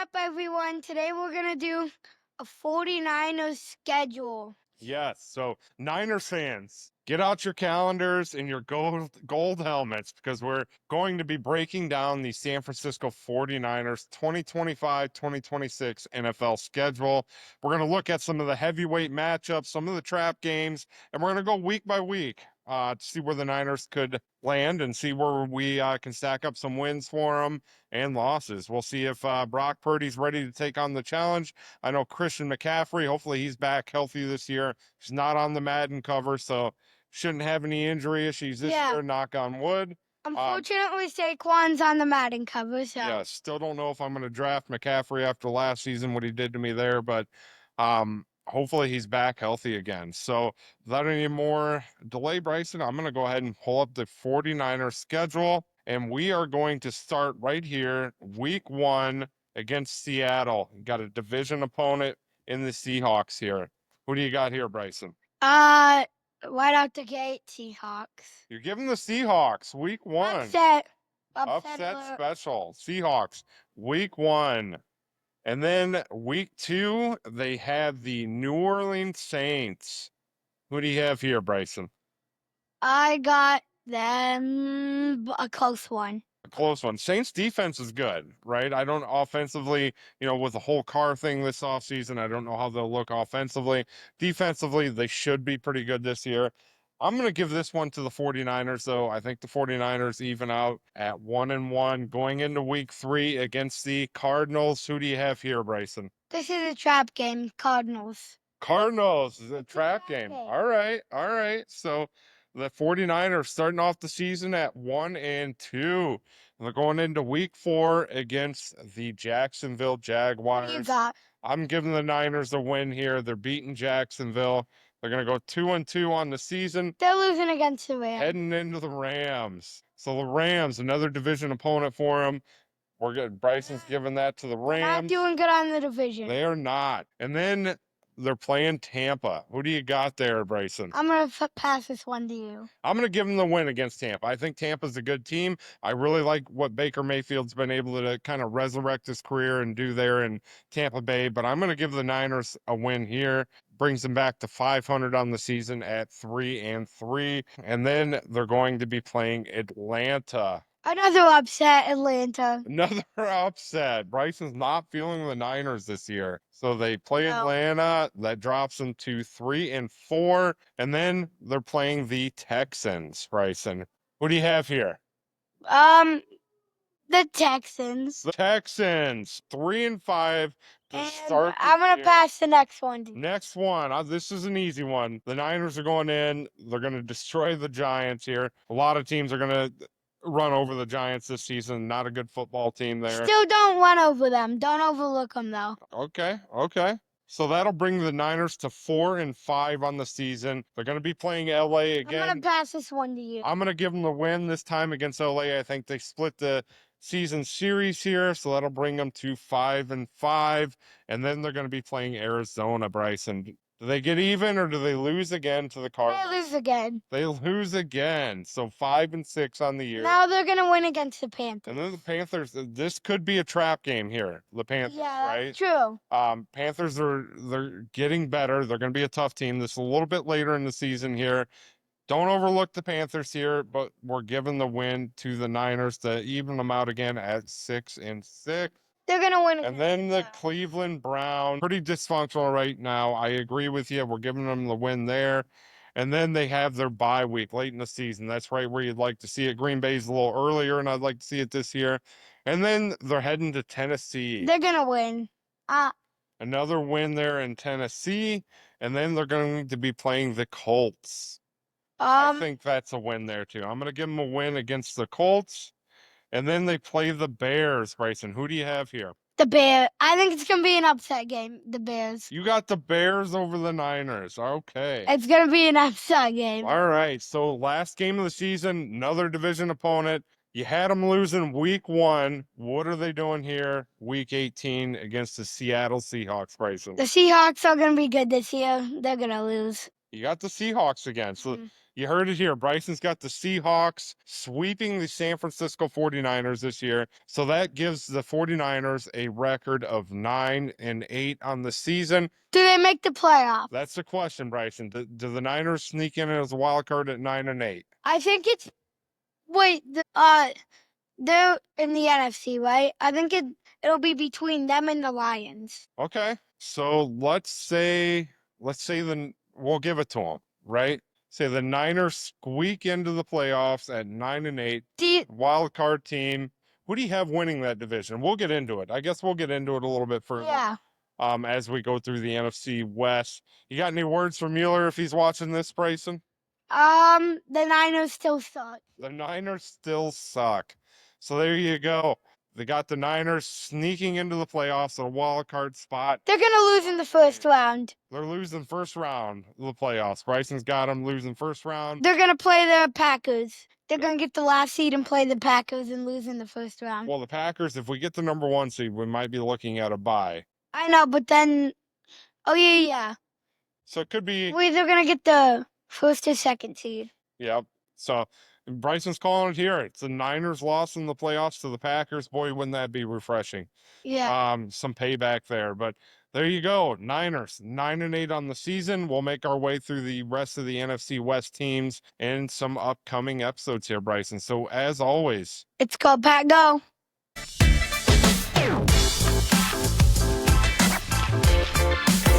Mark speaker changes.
Speaker 1: up, everyone? Today we're going to do a 49ers schedule.
Speaker 2: Yes. So Niners fans, get out your calendars and your gold helmets because we're going to be breaking down the San Francisco 49ers 2025-2026 NFL schedule. We're going to look at some of the heavyweight matchups, some of the trap games, and we're going to go week by week to see where the Niners could land and see where we can stack up some wins for them and losses. We'll see if Brock Purdy's ready to take on the challenge. I know Christian McCaffrey, hopefully he's back healthy this year. He's not on the Madden cover, so shouldn't have any injury issues this year, knock on wood.
Speaker 1: Unfortunately, Saquon's on the Madden cover, so.
Speaker 2: Yeah, still don't know if I'm going to draft McCaffrey after last season, what he did to me there, but hopefully he's back healthy again. So without any more delay, Bryson, I'm going to go ahead and pull up the 49ers schedule, and we are going to start right here, week 1 against Seattle. Got a division opponent in the Seahawks here. Who do you got here, Bryson?
Speaker 1: Right out the gate, Seahawks.
Speaker 2: You're giving the Seahawks week 1.
Speaker 1: Upset
Speaker 2: special. Seahawks week 1. And then week 2, they have the New Orleans Saints. Who do you have here, Bryson?
Speaker 1: I got them a close one.
Speaker 2: A close one. Saints defense is good, right? I don't offensively, with the whole Carr thing this offseason, I don't know how they'll look offensively. Defensively, they should be pretty good this year. I'm going to give this one to the 49ers, though. I think the 49ers even out at 1-1 going into week 3 against the Cardinals. Who do you have here, Bryson?
Speaker 1: This is a trap game, Cardinals.
Speaker 2: Cardinals is a trap game. All right. So the 49ers starting off the season at 1-2. They're going into week 4 against the Jacksonville Jaguars.
Speaker 1: What do you got?
Speaker 2: I'm giving the Niners a win here. They're beating Jacksonville. They're going to go 2-2 on the season.
Speaker 1: They're losing against the Rams.
Speaker 2: Heading into the Rams. So the Rams, another division opponent for them. We're good. Bryson's giving that to the Rams.
Speaker 1: They're not doing good on the division.
Speaker 2: They are not. And then they're playing Tampa. Who do you got there, Bryson?
Speaker 1: I'm going to pass this one to you.
Speaker 2: I'm going to give them the win against Tampa. I think Tampa's a good team. I really like what Baker Mayfield's been able to kind of resurrect his career and do there in Tampa Bay. But I'm going to give the Niners a win here. Brings them back to 500 on the season at 3-3. And then they're going to be playing Atlanta.
Speaker 1: Another upset, Atlanta.
Speaker 2: Another upset. Bryson's not feeling the Niners this year. So they play Atlanta. That drops them to 3-4. And then they're playing the Texans, Bryson. What do you have here?
Speaker 1: The Texans.
Speaker 2: The Texans, 3-5 to start.
Speaker 1: I'm going to pass the next one.
Speaker 2: Next one. This is an easy one. The Niners are going in. They're going to destroy the Giants here. A lot of teams are going to run over the Giants this season. Not a good football team there.
Speaker 1: Still don't run over them. Don't overlook them, though.
Speaker 2: Okay. So that'll bring the Niners to 4-5 on the season. They're going to be playing LA again.
Speaker 1: I'm going to pass this one to you.
Speaker 2: I'm going to give them the win this time against LA. I think they split the season series here, so that'll bring them to 5-5. And then they're going to be playing Arizona, Bryson. Do they get even or do they lose again to the Cardinals?
Speaker 1: They lose again.
Speaker 2: They lose again. So 5-6 on the year.
Speaker 1: Now they're going to win against the Panthers.
Speaker 2: And then the Panthers, this could be a trap game here. The Panthers, right?
Speaker 1: That's true.
Speaker 2: Panthers they're getting better. They're going to be a tough team. This is a little bit later in the season here. Don't overlook the Panthers here, but we're giving the win to the Niners to even them out again at 6-6.
Speaker 1: They're going to win.
Speaker 2: And then the Cleveland Browns, pretty dysfunctional right now. I agree with you. We're giving them the win there. And then they have their bye week late in the season. That's right where you'd like to see it. Green Bay's a little earlier, and I'd like to see it this year. And then they're heading to Tennessee.
Speaker 1: They're going to win.
Speaker 2: Another win there in Tennessee. And then they're going to be playing the Colts. I think that's a win there, too. I'm going to give them a win against the Colts. And then they play the Bears, Bryson. Who do you have here?
Speaker 1: The Bears. I think it's going to be an upset game, the Bears.
Speaker 2: You got the Bears over the Niners. Okay.
Speaker 1: It's going to be an upset game.
Speaker 2: All right. So last game of the season, another division opponent. You had them losing week 1. What are they doing here week 18 against the Seattle Seahawks, Bryson?
Speaker 1: The Seahawks are going to be good this year. They're going to lose.
Speaker 2: You got the Seahawks again. So You heard it here. Bryson's got the Seahawks sweeping the San Francisco 49ers this year. So that gives the 49ers a record of 9-8 on the season.
Speaker 1: Do they make the playoffs?
Speaker 2: That's the question, Bryson. Do the Niners sneak in as a wild card at 9-8?
Speaker 1: I think it's they're in the NFC, right? I think it'll be between them and the Lions.
Speaker 2: Okay. So let's say we'll give it to them, right? Say the Niners squeak into the playoffs at 9-8. Wild card team. Who do you have winning that division? We'll get into it. I guess we'll get into it a little bit further.
Speaker 1: Yeah.
Speaker 2: As we go through the NFC West. You got any words for Mueller if he's watching this, Bryson?
Speaker 1: The Niners still suck.
Speaker 2: The Niners still suck. So there you go. They got the Niners sneaking into the playoffs at a wild card spot.
Speaker 1: They're gonna lose in the first round.
Speaker 2: They're losing first round of the playoffs. Bryson's got them losing first round.
Speaker 1: They're gonna play the Packers. They're gonna get the last seed and play the Packers and lose in the first round.
Speaker 2: Well, the Packers, if we get the number 1 seed, we might be looking at a bye.
Speaker 1: I know, but then, oh yeah.
Speaker 2: So it could be.
Speaker 1: We're either gonna get the first or second seed.
Speaker 2: Yep. So Bryson's calling it here. It's the Niners loss in the playoffs to the Packers. Boy, wouldn't that be refreshing?
Speaker 1: Yeah.
Speaker 2: Some payback there. But there you go. Niners 9-8 on the season. We'll make our way through the rest of the NFC West teams in some upcoming episodes here, Bryson. So as always,
Speaker 1: it's called Pack Go.